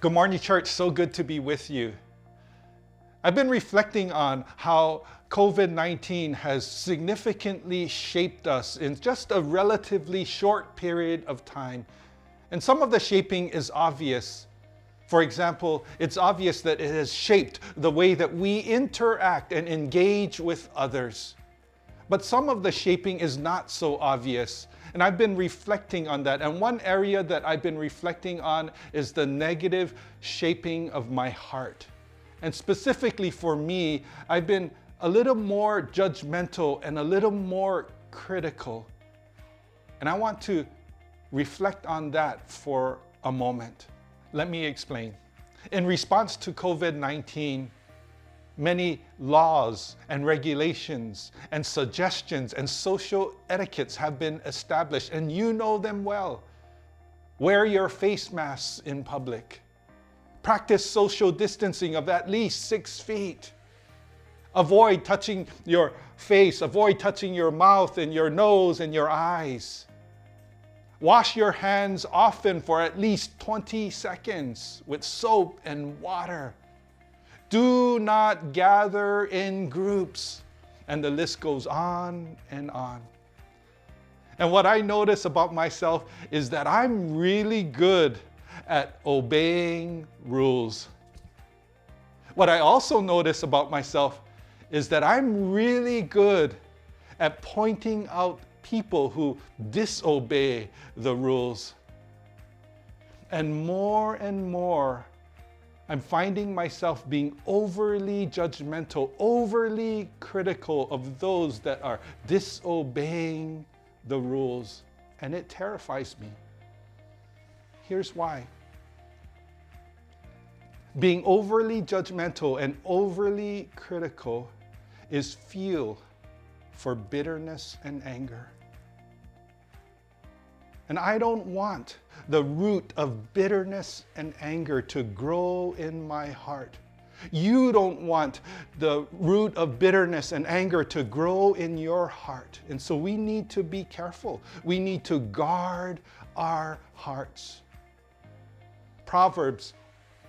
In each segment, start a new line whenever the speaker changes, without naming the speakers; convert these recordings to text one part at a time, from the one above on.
Good morning, church. So good to be with you. I've been reflecting on how COVID-19 has significantly shaped us in just a relatively short period of time. And some of the shaping is obvious. For example, it's obvious that it has shaped the way that we interact and engage with others. But some of the shaping is not so obvious. And I've been reflecting on that. And one area that I've been reflecting on is the negative shaping of my heart. And specifically for me, I've been a little more judgmental and a little more critical. And I want to reflect on that for a moment. Let me explain. In response to COVID-19, many laws and regulations and suggestions and social etiquettes have been established, and you know them well. Wear your face masks in public. Practice social distancing of at least 6 feet. Avoid touching your face, avoid touching your mouth and your nose and your eyes. Wash your hands often for at least 20 seconds with soap and water. Do not gather in groups. And the list goes on and on. And what I notice about myself is that I'm really good at obeying rules. What I also notice about myself is that I'm really good at pointing out people who disobey the rules. And more, I'm finding myself being overly judgmental, overly critical of those that are disobeying the rules, and it terrifies me. Here's why. Being overly judgmental and overly critical is fuel for bitterness and anger. And I don't want the root of bitterness and anger to grow in my heart. You don't want the root of bitterness and anger to grow in your heart. And so we need to be careful. We need to guard our hearts. Proverbs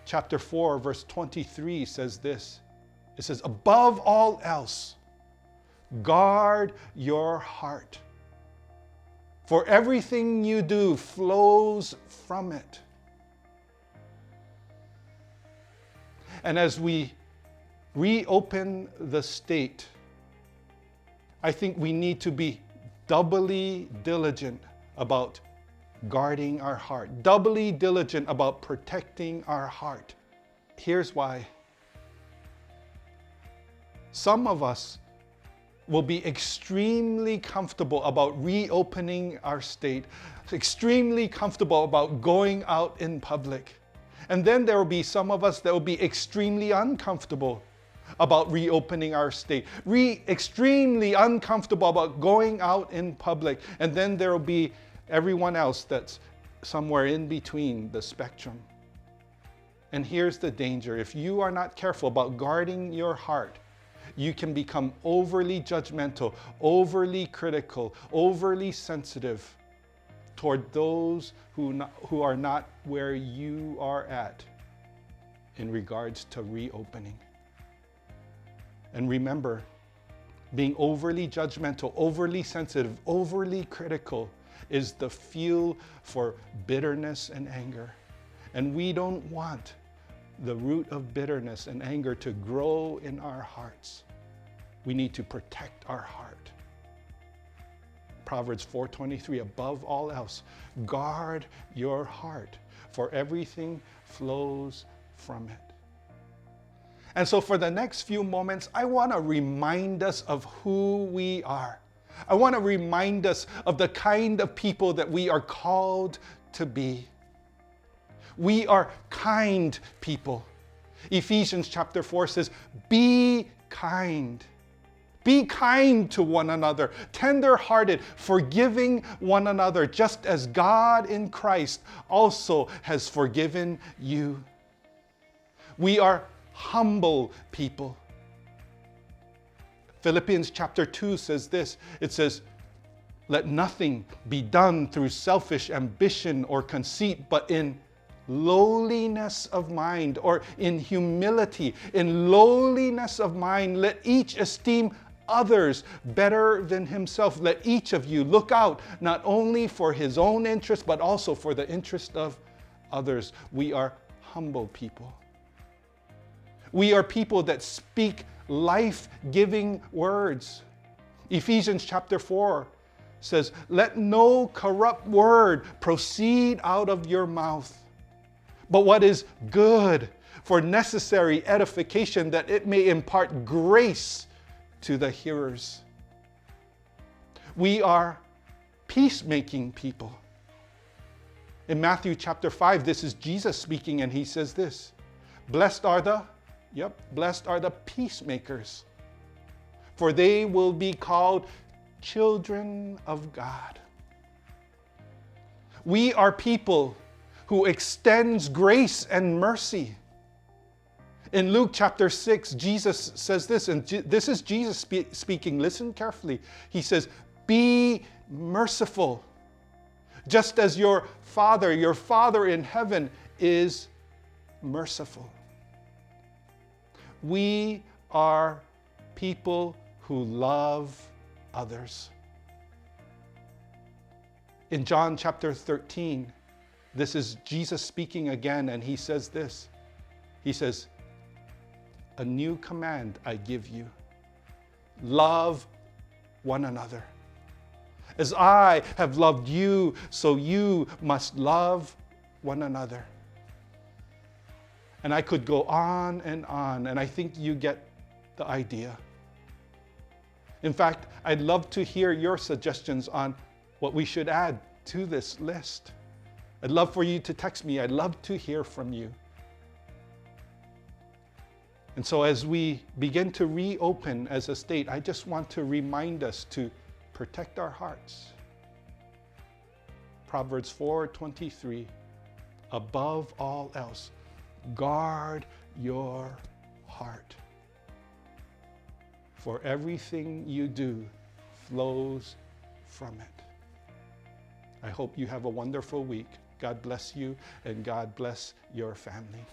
chapter 4, verse 23 says this. It says, above all else, guard your heart. For everything you do flows from it. And as we reopen the state, I think we need to be doubly diligent about guarding our heart, doubly diligent about protecting our heart. Here's why. Some of us will be extremely comfortable about reopening our state, extremely comfortable about going out in public. And then there will be some of us that will be extremely uncomfortable about reopening our state, extremely uncomfortable about going out in public. And then there will be everyone else that's somewhere in between the spectrum. And here's the danger. If you are not careful about guarding your heart, you can become overly judgmental, overly critical, overly sensitive toward those who are not where you are at in regards to reopening. And remember, being overly judgmental, overly sensitive, overly critical is the fuel for bitterness and anger. And we don't want the root of bitterness and anger to grow in our hearts. We need to protect our heart. Proverbs 4:23, above all else, guard your heart, for everything flows from it. And so for the next few moments, I want to remind us of who we are. I want to remind us of the kind of people that we are called to be. We are kind people. Ephesians chapter 4 says, be kind. Be kind to one another, tender-hearted, forgiving one another, just as God in Christ also has forgiven you. We are humble people. Philippians chapter 2 says this. It says, let nothing be done through selfish ambition or conceit, but in lowliness of mind, or in humility, in lowliness of mind, let each esteem others better than himself. Let each of you look out not only for his own interest, but also for the interest of others. We are humble people. We are people that speak life-giving words. Ephesians chapter 4 says, let no corrupt word proceed out of your mouth, but what is good for necessary edification, that it may impart grace to the hearers. We are peacemaking people. In Matthew chapter 5, this is Jesus speaking, and he says this, blessed are the peacemakers, for they will be called children of God. We are people who extends grace and mercy. In Luke chapter 6, Jesus says this, and this is Jesus speaking. Listen carefully. He says, be merciful, just as your Father in heaven is merciful. We are people who love others. In John chapter 13, this is Jesus speaking again, and he says this. He says, a new command I give you. Love one another. As I have loved you, so you must love one another. And I could go on, and I think you get the idea. In fact, I'd love to hear your suggestions on what we should add to this list. I'd love for you to text me. I'd love to hear from you. And so as we begin to reopen as a state, I just want to remind us to protect our hearts. Proverbs 4:23, above all else, guard your heart, for everything you do flows from it. I hope you have a wonderful week. God bless you, and God bless your family.